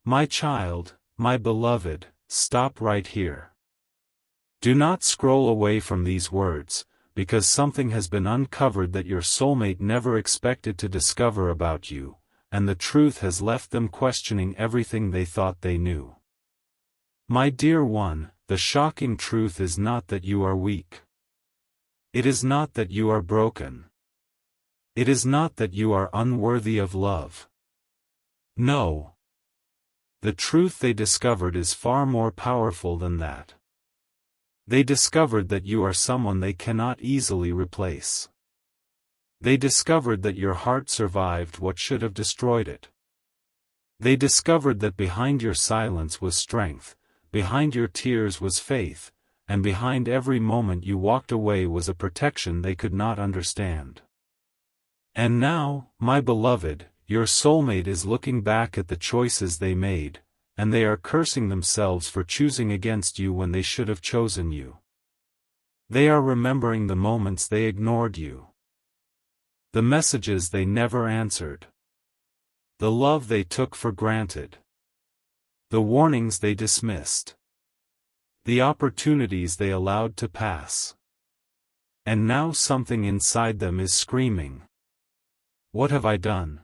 My child, my beloved, stop right here. Do not scroll away from these words, because something has been uncovered that your soulmate never expected to discover about you, and the truth has left them questioning everything they thought they knew. My dear one, the shocking truth is not that you are weak. It is not that you are broken. It is not that you are unworthy of love. No. The truth they discovered is far more powerful than that. They discovered that you are someone they cannot easily replace. They discovered that your heart survived what should have destroyed it. They discovered that behind your silence was strength, behind your tears was faith, and behind every moment you walked away was a protection they could not understand. And now, my beloved, your soulmate is looking back at the choices they made, and they are cursing themselves for choosing against you when they should have chosen you. They are remembering the moments they ignored you. The messages they never answered. The love they took for granted. The warnings they dismissed. The opportunities they allowed to pass. And now something inside them is screaming. What have I done?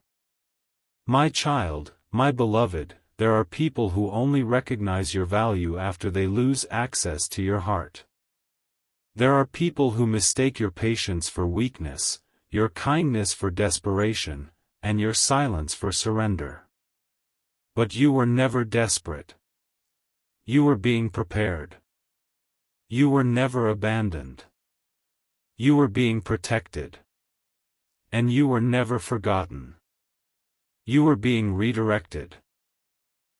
My child, my beloved, there are people who only recognize your value after they lose access to your heart. There are people who mistake your patience for weakness, your kindness for desperation, and your silence for surrender. But you were never desperate. You were being prepared. You were never abandoned. You were being protected. And you were never forgotten. You were being redirected.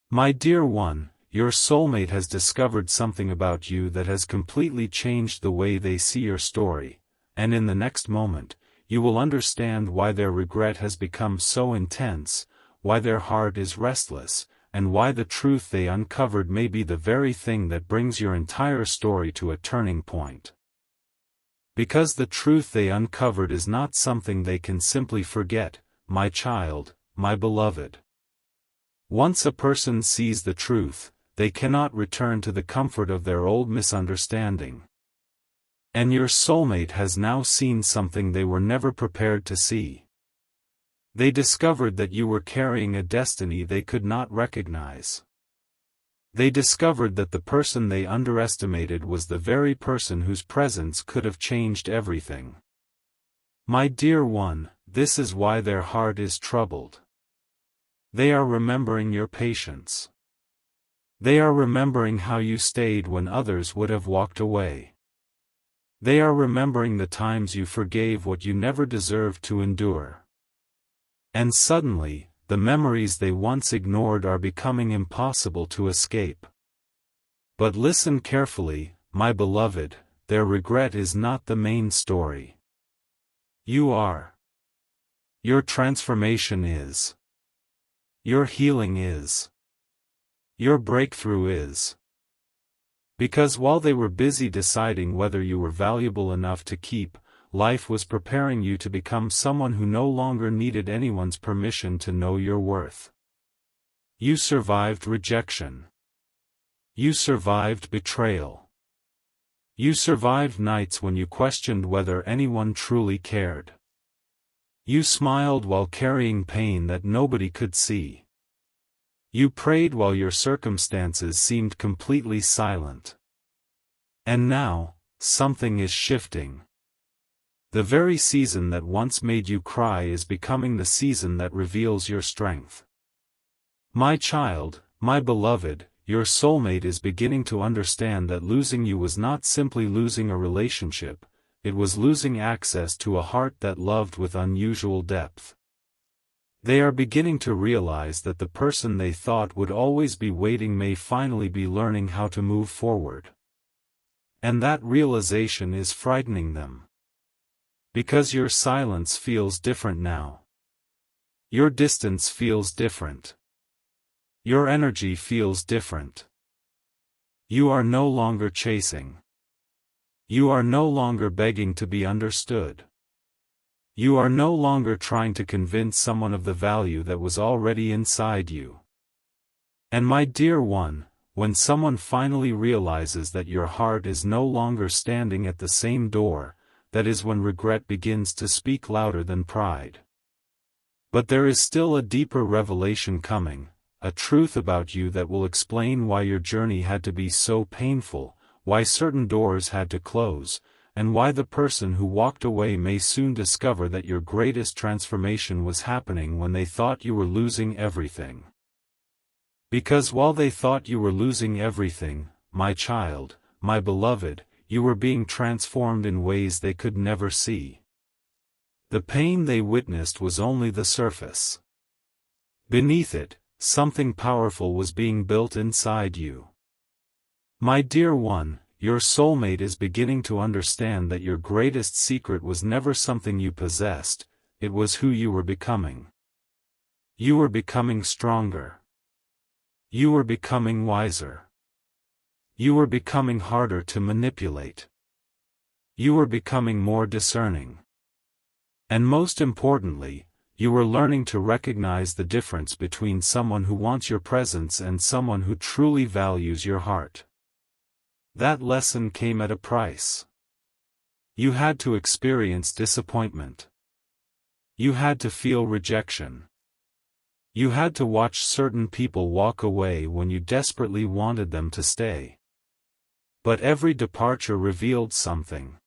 My dear one, your soulmate has discovered something about you that has completely changed the way they see your story, and in the next moment, you will understand why their regret has become so intense, why their heart is restless, and why the truth they uncovered may be the very thing that brings your entire story to a turning point. Because the truth they uncovered is not something they can simply forget, my child, my beloved. Once a person sees the truth, they cannot return to the comfort of their old misunderstanding. And your soulmate has now seen something they were never prepared to see. They discovered that you were carrying a destiny they could not recognize. They discovered that the person they underestimated was the very person whose presence could have changed everything. My dear one, this is why their heart is troubled. They are remembering your patience. They are remembering how you stayed when others would have walked away. They are remembering the times you forgave what you never deserved to endure. And suddenly, the memories they once ignored are becoming impossible to escape. But listen carefully, my beloved, their regret is not the main story. You are. Your transformation is. Your healing is. Your breakthrough is. Because while they were busy deciding whether you were valuable enough to keep, life was preparing you to become someone who no longer needed anyone's permission to know your worth. You survived rejection. You survived betrayal. You survived nights when you questioned whether anyone truly cared. You smiled while carrying pain that nobody could see. You prayed while your circumstances seemed completely silent. And now, something is shifting. The very season that once made you cry is becoming the season that reveals your strength. My child, my beloved, your soulmate is beginning to understand that losing you was not simply losing a relationship, it was losing access to a heart that loved with unusual depth. They are beginning to realize that the person they thought would always be waiting may finally be learning how to move forward. And that realization is frightening them. Because your silence feels different now. Your distance feels different. Your energy feels different. You are no longer chasing. You are no longer begging to be understood. You are no longer trying to convince someone of the value that was already inside you. And my dear one, when someone finally realizes that your heart is no longer standing at the same door, that is when regret begins to speak louder than pride. But there is still a deeper revelation coming, a truth about you that will explain why your journey had to be so painful, why certain doors had to close, and why the person who walked away may soon discover that your greatest transformation was happening when they thought you were losing everything. Because while they thought you were losing everything, my child, my beloved, you were being transformed in ways they could never see. The pain they witnessed was only the surface. Beneath it, something powerful was being built inside you. My dear one, your soulmate is beginning to understand that your greatest secret was never something you possessed, it was who you were becoming. You were becoming stronger. You were becoming wiser. You were becoming harder to manipulate. You were becoming more discerning. And most importantly, you were learning to recognize the difference between someone who wants your presence and someone who truly values your heart. That lesson came at a price. You had to experience disappointment. You had to feel rejection. You had to watch certain people walk away when you desperately wanted them to stay. But every departure revealed something.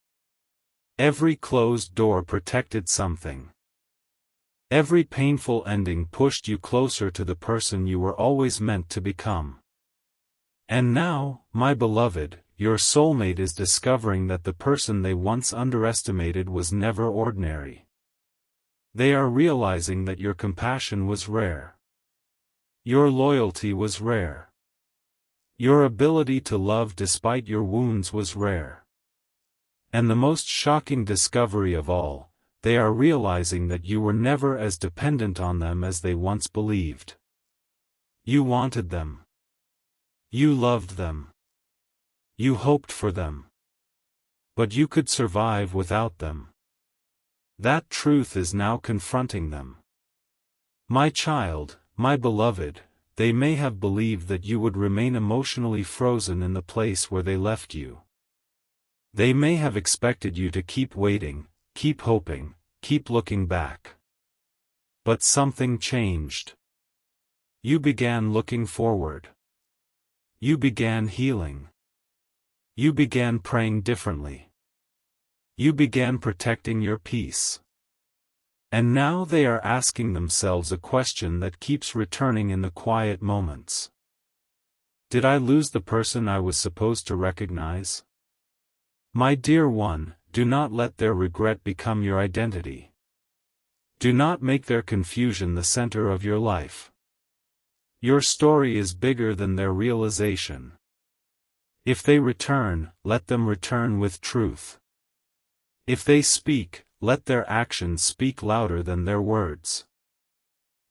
Every closed door protected something. Every painful ending pushed you closer to the person you were always meant to become. And now, my beloved, your soulmate is discovering that the person they once underestimated was never ordinary. They are realizing that your compassion was rare. Your loyalty was rare. Your ability to love despite your wounds was rare. And the most shocking discovery of all, they are realizing that you were never as dependent on them as they once believed. You wanted them. You loved them. You hoped for them. But you could survive without them. That truth is now confronting them. My child, my beloved, they may have believed that you would remain emotionally frozen in the place where they left you. They may have expected you to keep waiting, keep hoping, keep looking back. But something changed. You began looking forward. You began healing. You began praying differently. You began protecting your peace. And now they are asking themselves a question that keeps returning in the quiet moments. Did I lose the person I was supposed to recognize? My dear one, do not let their regret become your identity. Do not make their confusion the center of your life. Your story is bigger than their realization. If they return, let them return with truth. If they speak, let their actions speak louder than their words.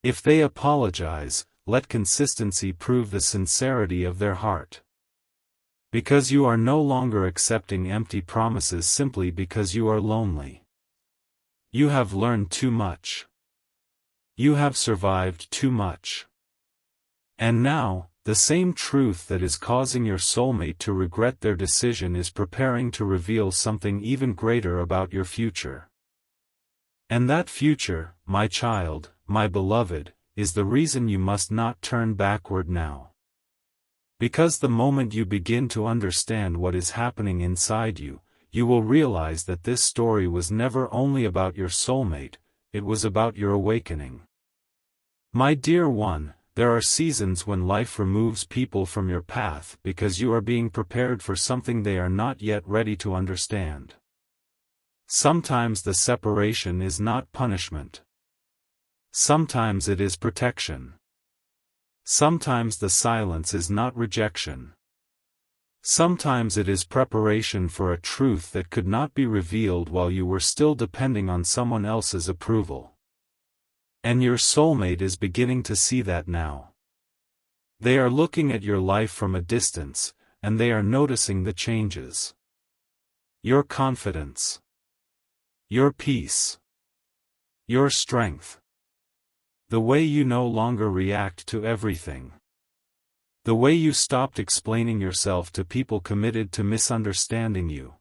If they apologize, let consistency prove the sincerity of their heart. Because you are no longer accepting empty promises simply because you are lonely. You have learned too much. You have survived too much. And now, the same truth that is causing your soulmate to regret their decision is preparing to reveal something even greater about your future. And that future, my child, my beloved, is the reason you must not turn backward now. Because the moment you begin to understand what is happening inside you, you will realize that this story was never only about your soulmate, it was about your awakening. My dear one, there are seasons when life removes people from your path because you are being prepared for something they are not yet ready to understand. Sometimes the separation is not punishment. Sometimes it is protection. Sometimes the silence is not rejection. Sometimes it is preparation for a truth that could not be revealed while you were still depending on someone else's approval. And your soulmate is beginning to see that now. They are looking at your life from a distance, and they are noticing the changes. Your confidence. Your peace. Your strength. The way you no longer react to everything. The way you stopped explaining yourself to people committed to misunderstanding you.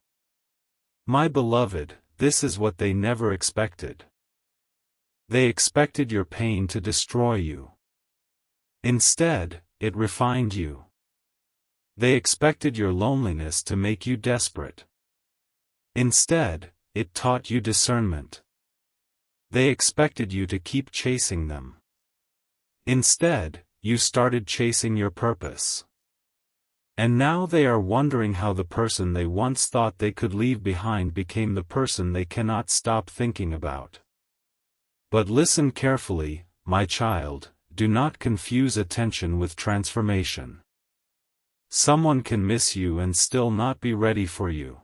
My beloved, this is what they never expected. They expected your pain to destroy you. Instead, it refined you. They expected your loneliness to make you desperate. Instead, it taught you discernment. They expected you to keep chasing them. Instead, you started chasing your purpose. And now they are wondering how the person they once thought they could leave behind became the person they cannot stop thinking about. But listen carefully, my child, do not confuse attention with transformation. Someone can miss you and still not be ready for you.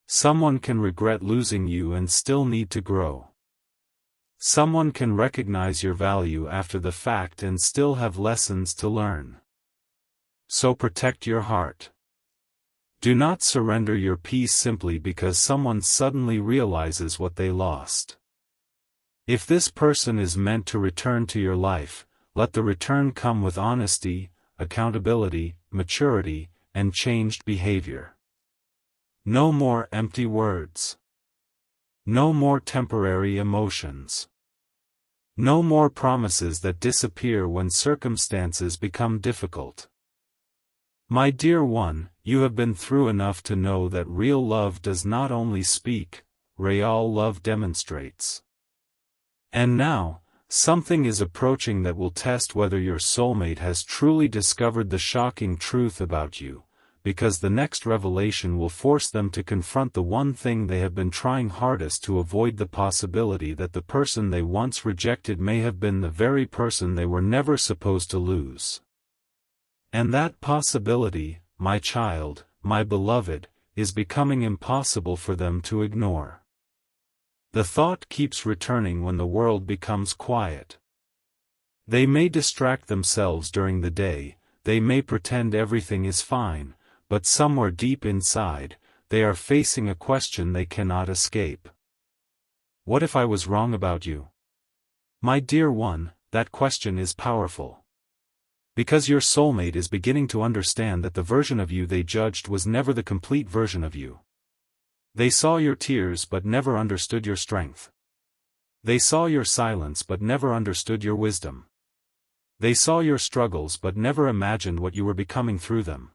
Someone can regret losing you and still need to grow. Someone can recognize your value after the fact and still have lessons to learn. So protect your heart. Do not surrender your peace simply because someone suddenly realizes what they lost. If this person is meant to return to your life, let the return come with honesty, accountability, maturity, and changed behavior. No more empty words. No more temporary emotions. No more promises that disappear when circumstances become difficult. My dear one, you have been through enough to know that real love does not only speak, real love demonstrates. And now, something is approaching that will test whether your soulmate has truly discovered the shocking truth about you, because the next revelation will force them to confront the one thing they have been trying hardest to avoid, the possibility that the person they once rejected may have been the very person they were never supposed to lose. And that possibility, my child, my beloved, is becoming impossible for them to ignore. The thought keeps returning when the world becomes quiet. They may distract themselves during the day, they may pretend everything is fine, but somewhere deep inside, they are facing a question they cannot escape. What if I was wrong about you? My dear one, that question is powerful. Because your soulmate is beginning to understand that the version of you they judged was never the complete version of you. They saw your tears but never understood your strength. They saw your silence but never understood your wisdom. They saw your struggles but never imagined what you were becoming through them.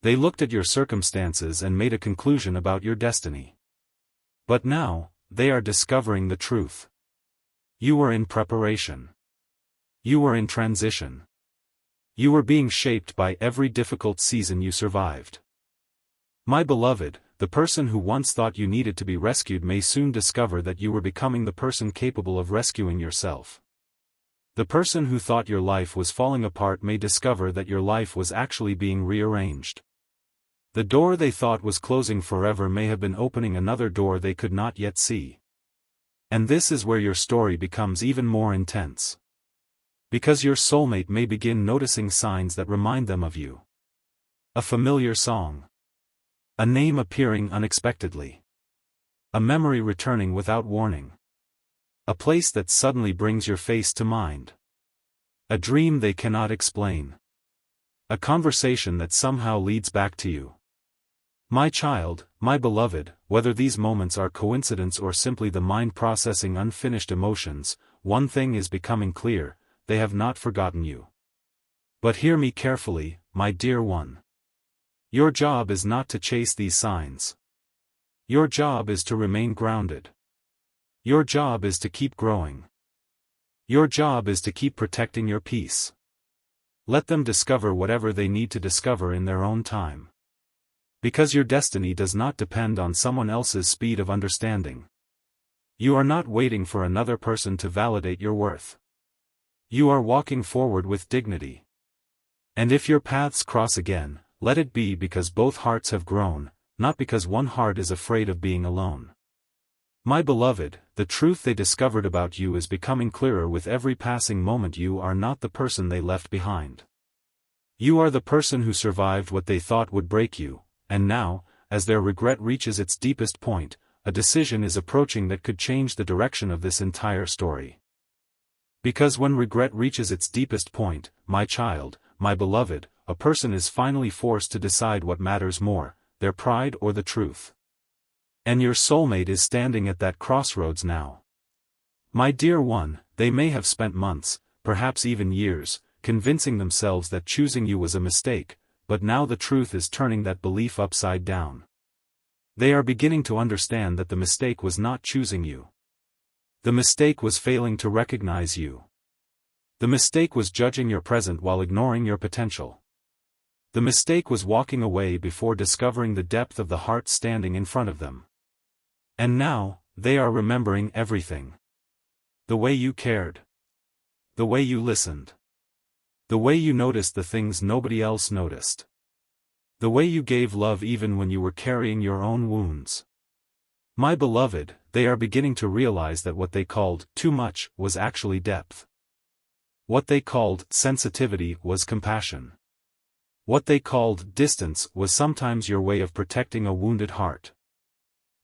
They looked at your circumstances and made a conclusion about your destiny. But now, they are discovering the truth. You were in preparation. You were in transition. You were being shaped by every difficult season you survived. My beloved, the person who once thought you needed to be rescued may soon discover that you were becoming the person capable of rescuing yourself. The person who thought your life was falling apart may discover that your life was actually being rearranged. The door they thought was closing forever may have been opening another door they could not yet see. And this is where your story becomes even more intense. Because your soulmate may begin noticing signs that remind them of you. A familiar song. A name appearing unexpectedly. A memory returning without warning. A place that suddenly brings your face to mind. A dream they cannot explain. A conversation that somehow leads back to you. My child, my beloved, whether these moments are coincidence or simply the mind processing unfinished emotions, one thing is becoming clear: they have not forgotten you. But hear me carefully, my dear one. Your job is not to chase these signs. Your job is to remain grounded. Your job is to keep growing. Your job is to keep protecting your peace. Let them discover whatever they need to discover in their own time. Because your destiny does not depend on someone else's speed of understanding. You are not waiting for another person to validate your worth. You are walking forward with dignity. And if your paths cross again, let it be because both hearts have grown, not because one heart is afraid of being alone. My beloved, the truth they discovered about you is becoming clearer with every passing moment. You are not the person they left behind. You are the person who survived what they thought would break you, and now, as their regret reaches its deepest point, a decision is approaching that could change the direction of this entire story. Because when regret reaches its deepest point, my child, my beloved, a person is finally forced to decide what matters more, their pride or the truth. And your soulmate is standing at that crossroads now. My dear one, they may have spent months, perhaps even years, convincing themselves that choosing you was a mistake, but now the truth is turning that belief upside down. They are beginning to understand that the mistake was not choosing you. The mistake was failing to recognize you. The mistake was judging your present while ignoring your potential. The mistake was walking away before discovering the depth of the heart standing in front of them. And now, they are remembering everything. The way you cared. The way you listened. The way you noticed the things nobody else noticed. The way you gave love even when you were carrying your own wounds. My beloved, they are beginning to realize that what they called too much was actually depth. What they called sensitivity was compassion. What they called distance was sometimes your way of protecting a wounded heart.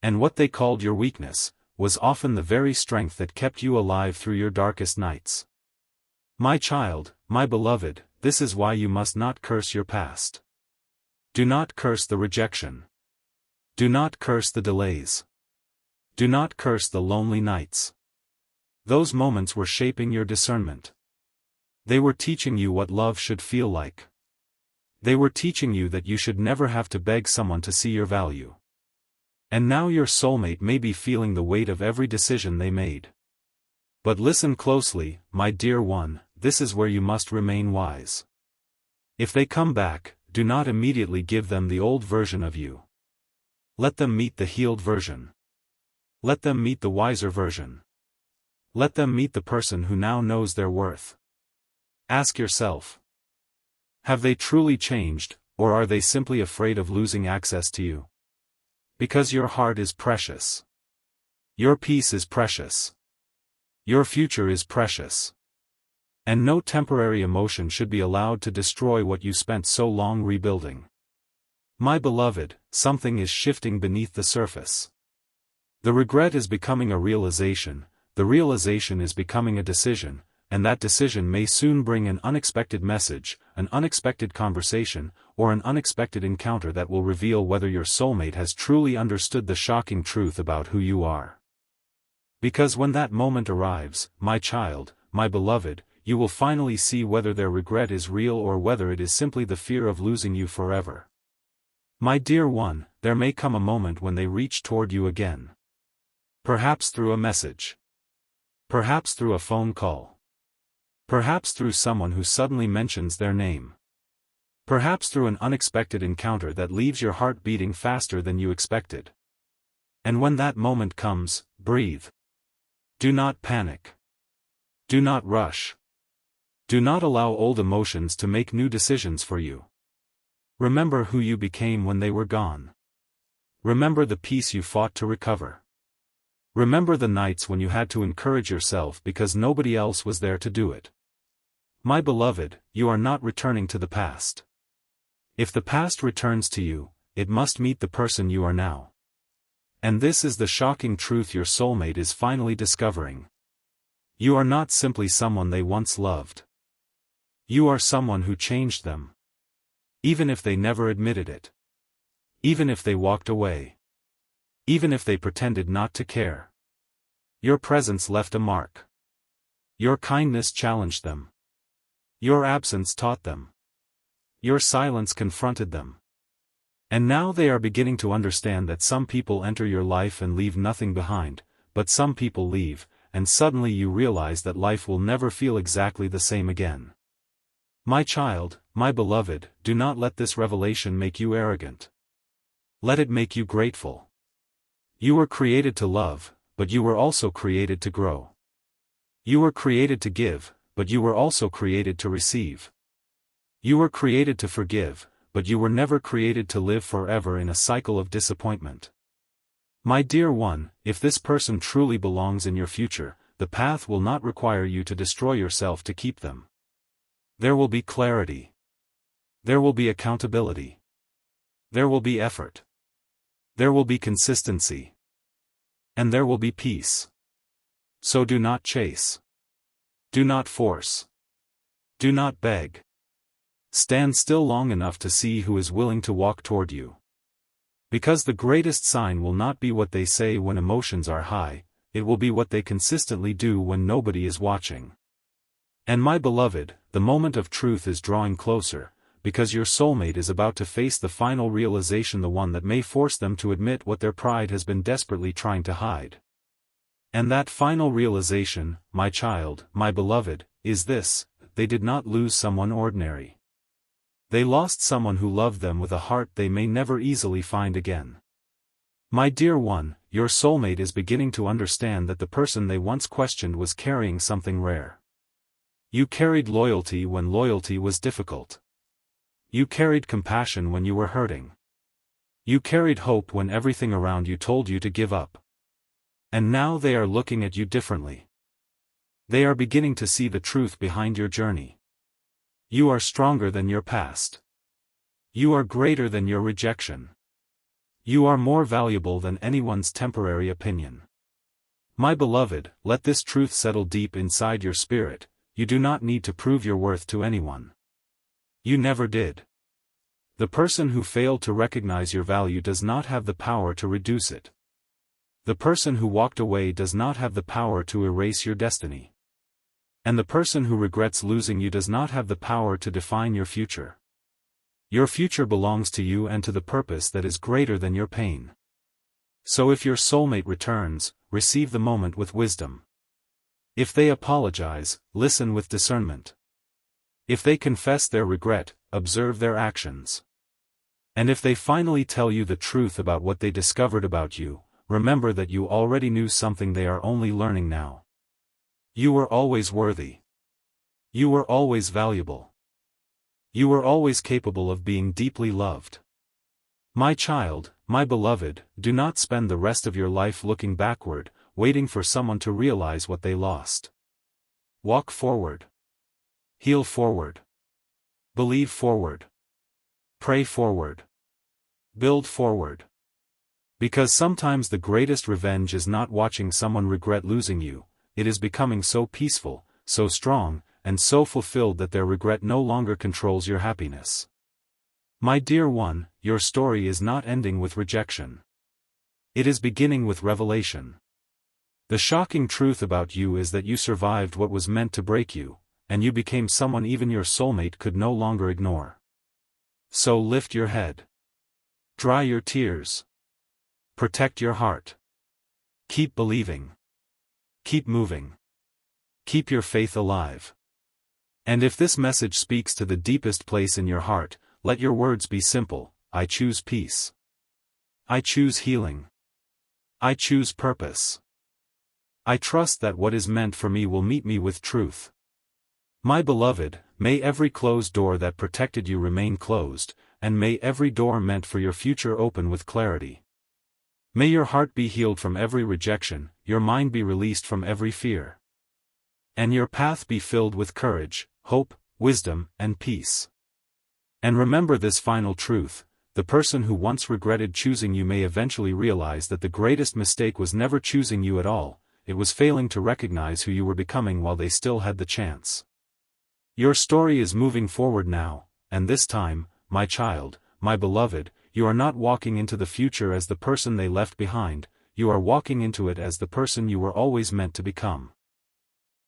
And what they called your weakness was often the very strength that kept you alive through your darkest nights. My child, my beloved, this is why you must not curse your past. Do not curse the rejection. Do not curse the delays. Do not curse the lonely nights. Those moments were shaping your discernment. They were teaching you what love should feel like. They were teaching you that you should never have to beg someone to see your value. And now your soulmate may be feeling the weight of every decision they made. But listen closely, my dear one, this is where you must remain wise. If they come back, do not immediately give them the old version of you. Let them meet the healed version. Let them meet the wiser version. Let them meet the person who now knows their worth. Ask yourself. Have they truly changed, or are they simply afraid of losing access to you? Because your heart is precious. Your peace is precious. Your future is precious. And no temporary emotion should be allowed to destroy what you spent so long rebuilding. My beloved, something is shifting beneath the surface. The regret is becoming a realization, the realization is becoming a decision, and that decision may soon bring an unexpected message, an unexpected conversation, or an unexpected encounter that will reveal whether your soulmate has truly understood the shocking truth about who you are. Because when that moment arrives, my child, my beloved, you will finally see whether their regret is real or whether it is simply the fear of losing you forever. My dear one, there may come a moment when they reach toward you again. Perhaps through a message. Perhaps through a phone call. Perhaps through someone who suddenly mentions their name. Perhaps through an unexpected encounter that leaves your heart beating faster than you expected. And when that moment comes, breathe. Do not panic. Do not rush. Do not allow old emotions to make new decisions for you. Remember who you became when they were gone. Remember the peace you fought to recover. Remember the nights when you had to encourage yourself because nobody else was there to do it. My beloved, you are not returning to the past. If the past returns to you, it must meet the person you are now. And this is the shocking truth your soulmate is finally discovering. You are not simply someone they once loved. You are someone who changed them. Even if they never admitted it. Even if they walked away. Even if they pretended not to care. Your presence left a mark. Your kindness challenged them. Your absence taught them. Your silence confronted them. And now they are beginning to understand that some people enter your life and leave nothing behind, but some people leave, and suddenly you realize that life will never feel exactly the same again. My child, my beloved, do not let this revelation make you arrogant. Let it make you grateful. You were created to love, but you were also created to grow. You were created to give, but you were also created to receive. You were created to forgive, but you were never created to live forever in a cycle of disappointment. My dear one, if this person truly belongs in your future, the path will not require you to destroy yourself to keep them. There will be clarity. There will be accountability. There will be effort. There will be consistency. And there will be peace. So do not chase. Do not force. Do not beg. Stand still long enough to see who is willing to walk toward you. Because the greatest sign will not be what they say when emotions are high, it will be what they consistently do when nobody is watching. And my beloved, the moment of truth is drawing closer, because your soulmate is about to face the final realization, the one that may force them to admit what their pride has been desperately trying to hide. And that final realization, my child, my beloved, is this: they did not lose someone ordinary. They lost someone who loved them with a heart they may never easily find again. My dear one, your soulmate is beginning to understand that the person they once questioned was carrying something rare. You carried loyalty when loyalty was difficult. You carried compassion when you were hurting. You carried hope when everything around you told you to give up. And now they are looking at you differently. They are beginning to see the truth behind your journey. You are stronger than your past. You are greater than your rejection. You are more valuable than anyone's temporary opinion. My beloved, let this truth settle deep inside your spirit: you do not need to prove your worth to anyone. You never did. The person who failed to recognize your value does not have the power to reduce it. The person who walked away does not have the power to erase your destiny. And the person who regrets losing you does not have the power to define your future. Your future belongs to you and to the purpose that is greater than your pain. So if your soulmate returns, receive the moment with wisdom. If they apologize, listen with discernment. If they confess their regret, observe their actions. And if they finally tell you the truth about what they discovered about you, remember that you already knew something they are only learning now. You were always worthy. You were always valuable. You were always capable of being deeply loved. My child, my beloved, do not spend the rest of your life looking backward, waiting for someone to realize what they lost. Walk forward. Heal forward. Believe forward. Pray forward. Build forward. Because sometimes the greatest revenge is not watching someone regret losing you, it is becoming so peaceful, so strong, and so fulfilled that their regret no longer controls your happiness. My dear one, your story is not ending with rejection. It is beginning with revelation. The shocking truth about you is that you survived what was meant to break you, and you became someone even your soulmate could no longer ignore. So lift your head. Dry your tears. Protect your heart. Keep believing. Keep moving. Keep your faith alive. And if this message speaks to the deepest place in your heart, let your words be simple: I choose peace. I choose healing. I choose purpose. I trust that what is meant for me will meet me with truth. My beloved, may every closed door that protected you remain closed, and may every door meant for your future open with clarity. May your heart be healed from every rejection, your mind be released from every fear. And your path be filled with courage, hope, wisdom, and peace. And remember this final truth: the person who once regretted choosing you may eventually realize that the greatest mistake was never choosing you at all, it was failing to recognize who you were becoming while they still had the chance. Your story is moving forward now, and this time, my child, my beloved, you are not walking into the future as the person they left behind, you are walking into it as the person you were always meant to become.